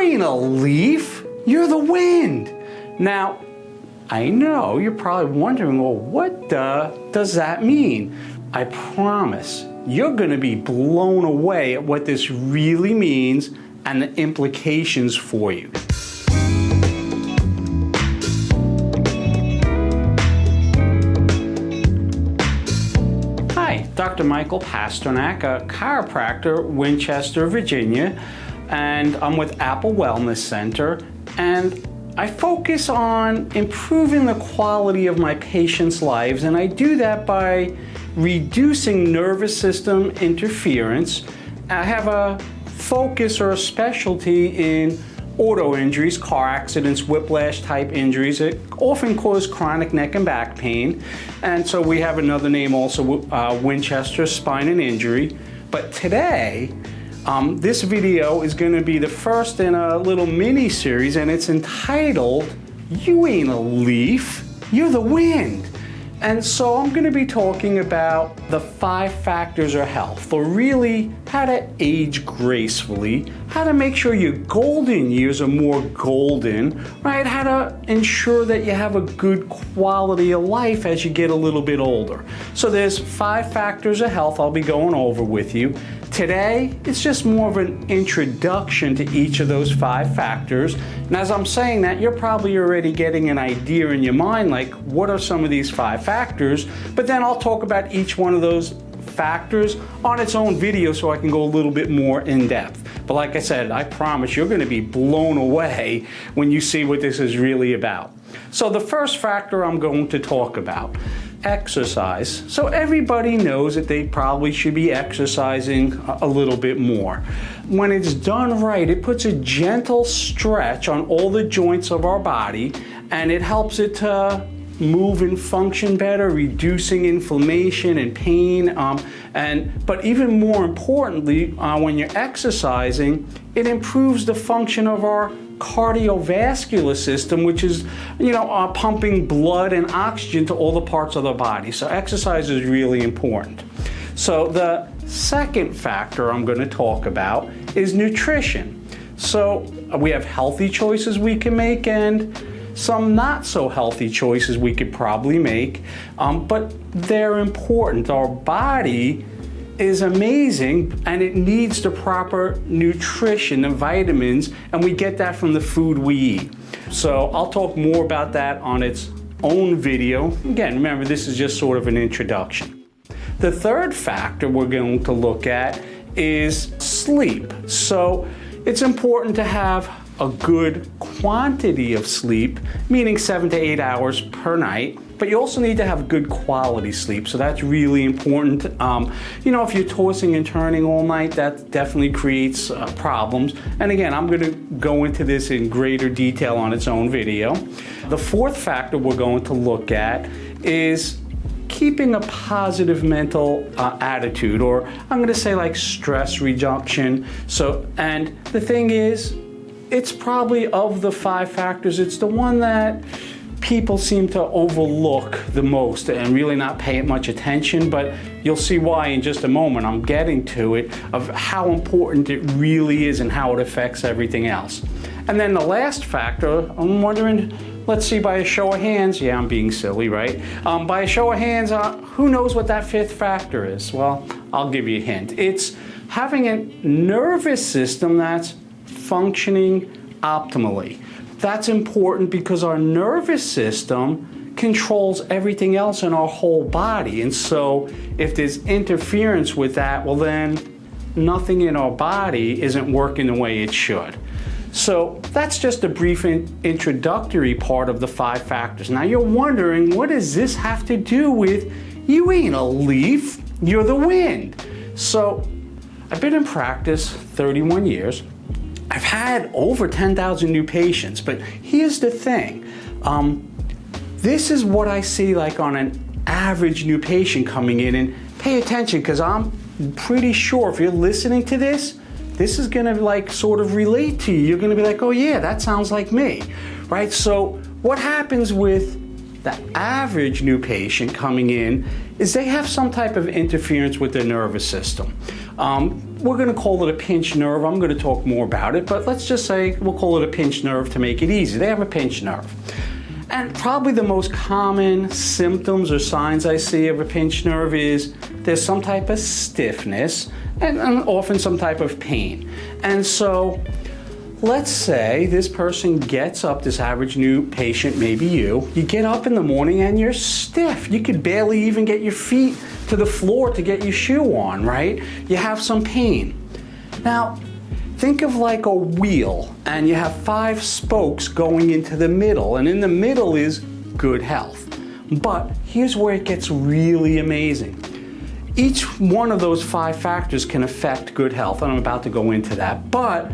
ain't a leaf, you're the wind. Now, I know you're probably wondering, well, what does that mean? I promise you're going to be blown away at what this really means and the implications for you. Hi, Dr. Michael Pasternack, a chiropractor, Winchester, Virginia, and I'm with Apple Wellness Center, and I focus on improving the quality of my patients' lives, and I do that by reducing nervous system interference. I have a focus or a specialty in auto injuries, car accidents, whiplash type injuries that often cause chronic neck and back pain. And so we have another name also, Winchester Spine and Injury. But today, this video is going to be the first in a little mini series, and it's entitled, You Ain't a Leaf, You're the Wind. And so I'm going to be talking about the 5 factors of health, or really how to age gracefully, how to make sure your golden years are more golden, right? How to ensure that you have a good quality of life as you get a little bit older. So there's 5 factors of health I'll be going over with you. Today, it's just more of an introduction to each of those 5 factors. And as I'm saying that, you're probably already getting an idea in your mind, like what are some of these 5 factors? But then I'll talk about each one of those factors on its own video so I can go a little bit more in depth. But like I said, I promise you're going to be blown away when you see what this is really about. So the first factor I'm going to talk about, exercise. So everybody knows that they probably should be exercising a little bit more. When it's done right, it puts a gentle stretch on all the joints of our body, and it helps it to move and function better, reducing inflammation and pain. But even more importantly, when you're exercising, it improves the function of our cardiovascular system, which is, pumping blood and oxygen to all the parts of the body. So exercise is really important. So the second factor I'm going to talk about is nutrition. So we have healthy choices we can make and some not so healthy choices we could probably make, but they're important. Our body is amazing and it needs the proper nutrition and vitamins, and we get that from the food we eat. So I'll talk more about that on its own video. Again, remember, this is just sort of an introduction. The third factor we're going to look at is sleep. So it's important to have a good quantity of sleep, meaning 7 to 8 hours per night. But you also need to have good quality sleep, so that's really important. If you're tossing and turning all night, that definitely creates problems. And again, I'm going to go into this in greater detail on its own video. The fourth factor we're going to look at is keeping a positive mental attitude, or I'm going to say like stress reduction. And the thing is, it's probably of the 5 factors, it's the one that people seem to overlook the most and really not pay it much attention, but you'll see why in just a moment. I'm getting to it, of how important it really is and how it affects everything else. And then the last factor, I'm wondering, let's see, by a show of hands, yeah, I'm being silly, right? By a show of hands, who knows what that 5th factor is? Well, I'll give you a hint. It's having a nervous system that's functioning optimally. That's important because our nervous system controls everything else in our whole body. And so if there's interference with that, well then nothing in our body isn't working the way it should. So that's just a brief introductory part of the 5 factors. Now you're wondering, what does this have to do with you ain't a leaf, you're the wind? So I've been in practice 31 years. I've had over 10,000 new patients, but here's the thing. This is what I see like on an average new patient coming in, and pay attention because I'm pretty sure if you're listening to this is gonna like sort of relate to you. You're gonna be like, oh yeah, that sounds like me, right? So what happens with the average new patient coming in is they have some type of interference with their nervous system. we're going to call it a pinched nerve. I'm going to talk more about it, but let's just say we'll call it a pinched nerve to make it easy. They have a pinched nerve. And probably the most common symptoms or signs I see of a pinched nerve is there's some type of stiffness and often some type of pain. And so let's say this person gets up, this average new patient, maybe you get up in the morning and you're stiff. You could barely even get your feet to the floor to get your shoe on, right? You have some pain. Now, think of like a wheel, and you have 5 spokes going into the middle, and in the middle is good health. But here's where it gets really amazing. Each one of those 5 factors can affect good health, and I'm about to go into that, but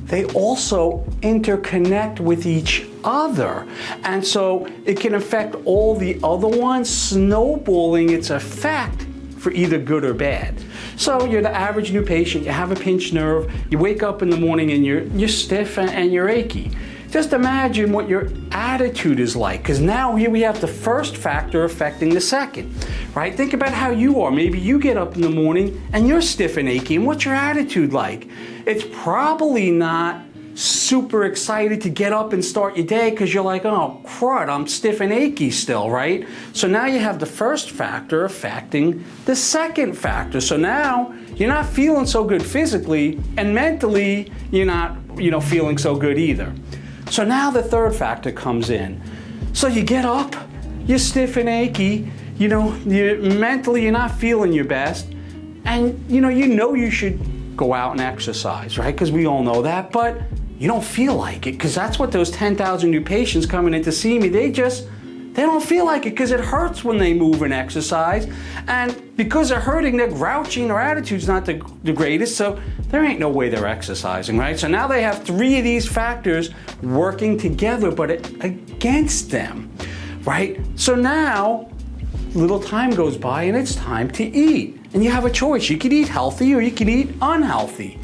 they also interconnect with each other. And so it can affect all the other ones, snowballing its effect for either good or bad. So you're the average new patient, you have a pinched nerve, you wake up in the morning and you're stiff and you're achy. Just imagine what your attitude is like, because now here we have the first factor affecting the second, right? Think about how you are. Maybe you get up in the morning and you're stiff and achy, and what's your attitude like? It's probably not super excited to get up and start your day because you're like, oh crud, I'm stiff and achy still, right? So now you have the first factor affecting the second factor. So now you're not feeling so good physically, and mentally you're not, feeling so good either. So now the third factor comes in. So you get up, you're stiff and achy, mentally you're not feeling your best, and you should go out and exercise, right? Because we all know that, but you don't feel like it, because that's what those 10,000 new patients coming in to see me, they don't feel like it because it hurts when they move and exercise. And because they're hurting, they're grouchy, and their attitude's not the greatest, so there ain't no way they're exercising, right? So now they have 3 of these factors working together, but against them, right? So now, little time goes by and it's time to eat. And you have a choice. You can eat healthy or you can eat unhealthy.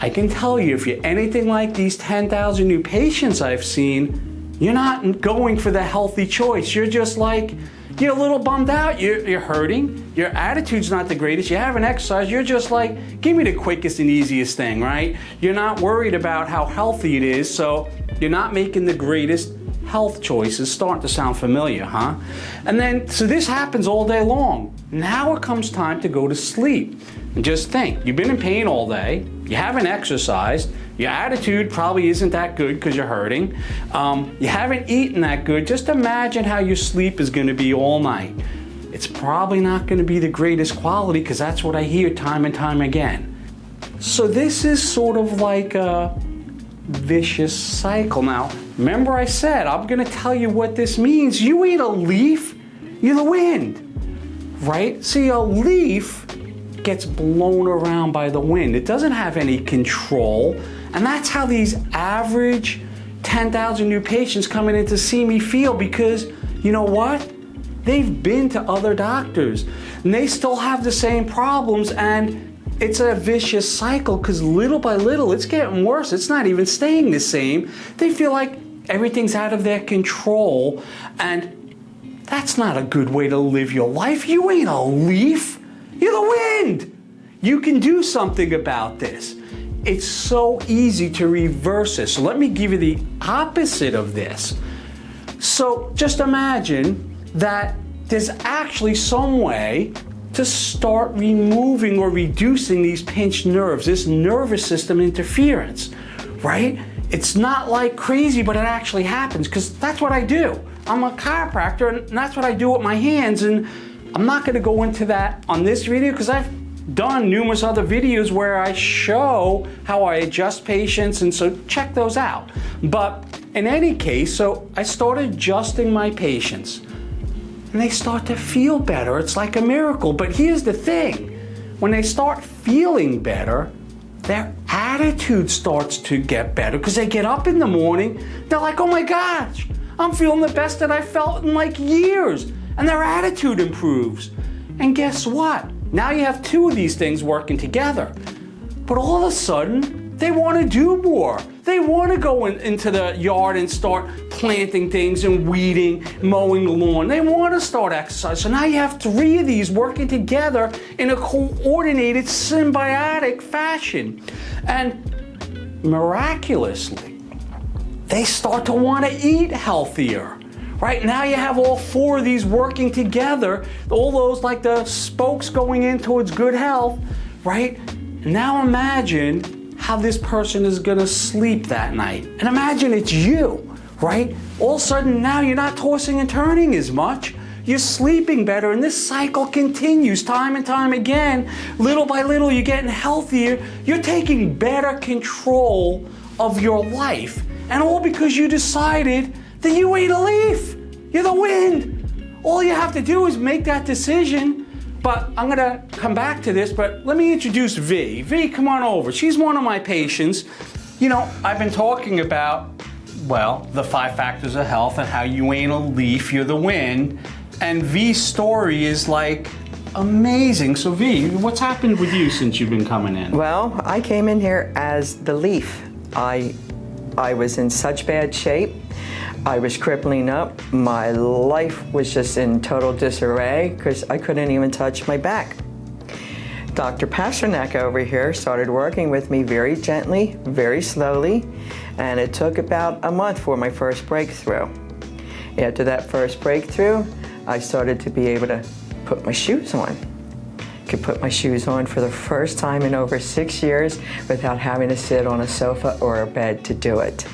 I can tell you, if you're anything like these 10,000 new patients I've seen, you're not going for the healthy choice. You're just like, you're a little bummed out, you're hurting, your attitude's not the greatest, you haven't exercised, you're just like, give me the quickest and easiest thing, right? You're not worried about how healthy it is, so you're not making the greatest health choices. Starting to sound familiar, huh? And then, so this happens all day long. Now it comes time to go to sleep. And just think, you've been in pain all day, you haven't exercised, your attitude probably isn't that good because you're hurting, you haven't eaten that good. Just imagine how your sleep is going to be all night. It's probably not going to be the greatest quality, because that's what I hear time and time again. So this is sort of like a vicious cycle. Now, remember I said, I'm going to tell you what this means. You ain't a leaf, you're the wind, right? See, a leaf gets blown around by the wind. It doesn't have any control. And that's how these average 10,000 new patients coming in to see me feel, because you know what? They've been to other doctors and they still have the same problems, and it's a vicious cycle because little by little it's getting worse. It's not even staying the same. They feel like everything's out of their control, and that's not a good way to live your life. You ain't a leaf. You're the wind. You can do something about this. It's so easy to reverse this. So let me give you the opposite of this. So just imagine that there's actually some way to start removing or reducing these pinched nerves, this nervous system interference, right? It's not like crazy, but it actually happens, because that's what I do. I'm a chiropractor, and that's what I do with my hands, and I'm not going to go into that on this video because I've done numerous other videos where I show how I adjust patients, and so check those out. But in any case, so I started adjusting my patients, and they start to feel better. It's like a miracle. But here's the thing. When they start feeling better, their attitude starts to get better, because they get up in the morning, they're like, oh my gosh, I'm feeling the best that I felt in like years. And their attitude improves. And guess what? Now you have 2 of these things working together. But all of a sudden, they want to do more. They want to go into the yard and start planting things and weeding, mowing the lawn. They want to start exercise. So now you have 3 of these working together in a coordinated, symbiotic fashion. And miraculously, they start to want to eat healthier. Right now you have all 4 of these working together, all those like the spokes going in towards good health, right? Now imagine how this person is gonna sleep that night. And imagine it's you, right? All of a sudden now you're not tossing and turning as much. You're sleeping better, and this cycle continues time and time again. Little by little, you're getting healthier. You're taking better control of your life. And all because you decided that you ain't a leaf. You're the wind. All you have to do is make that decision. But I'm gonna come back to this, but let me introduce V. V, come on over. She's one of my patients. You know, I've been talking about, well, the 5 factors of health and how you ain't a leaf, you're the wind. And V's story is like amazing. So V, what's happened with you since you've been coming in? Well, I came in here as the leaf. I was in such bad shape. I was crippling up. My life was just in total disarray because I couldn't even touch my back. Dr. Pasternack over here started working with me very gently, very slowly, and it took about a month for my first breakthrough. After that first breakthrough, I started to be able to put my shoes on. Could put my shoes on for the first time in over 6 years without having to sit on a sofa or a bed to do it.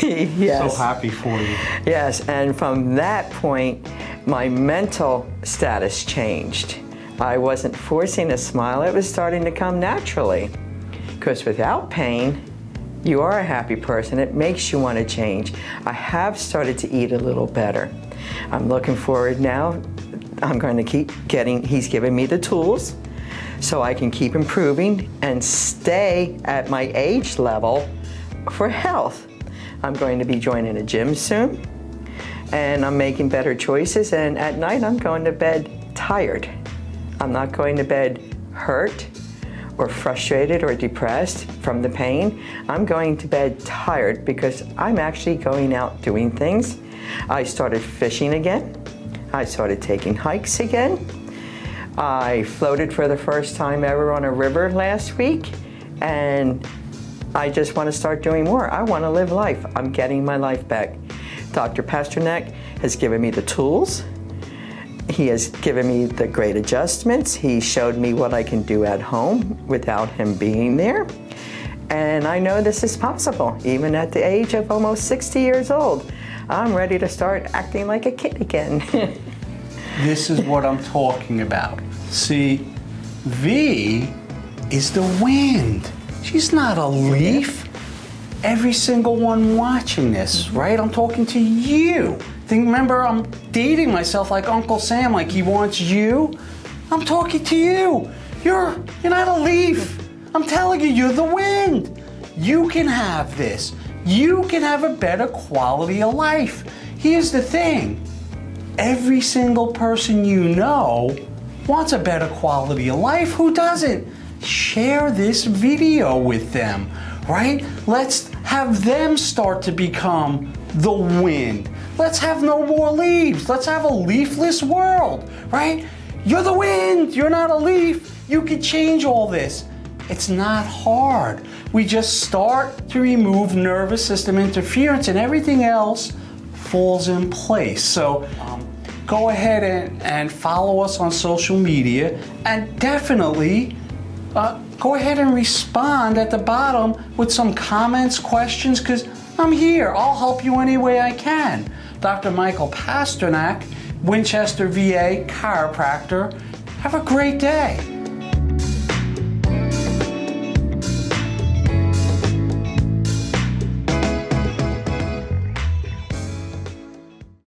Yes. So happy for you. Yes, and from that point, my mental status changed. I wasn't forcing a smile, it was starting to come naturally. Because without pain, you are a happy person. It makes you want to change. I have started to eat a little better. I'm looking forward now. I'm going to keep he's giving me the tools so I can keep improving and stay at my age level for health. I'm going to be joining a gym soon, and I'm making better choices, and at night I'm going to bed tired. I'm not going to bed hurt or frustrated or depressed from the pain. I'm going to bed tired because I'm actually going out doing things. I started fishing again. I started taking hikes again. I floated for the first time ever on a river last week, and I just want to start doing more. I want to live life. I'm getting my life back. Dr. Pasternack has given me the tools. He has given me the great adjustments. He showed me what I can do at home without him being there. And I know this is possible, even at the age of almost 60 years old. I'm ready to start acting like a kid again. This is what I'm talking about. See, V is the wind. She's not a leaf. Every single one watching this, right? I'm talking to you. Remember, I'm dating myself like Uncle Sam, like he wants you. I'm talking to you. You're not a leaf. I'm telling you, you're the wind. You can have this. You can have a better quality of life. Here's the thing. Every single person you know wants a better quality of life. Who doesn't? Share this video with them, right? Let's have them start to become the wind. Let's have no more leaves. Let's have a leafless world, right? You're the wind. You're not a leaf. You can change all this. It's not hard. We just start to remove nervous system interference and everything else falls in place. So go ahead and follow us on social media, and definitely go ahead and respond at the bottom with some comments, questions, because I'm here. I'll help you any way I can. Dr. Michael Pasternack, Winchester VA chiropractor. Have a great day.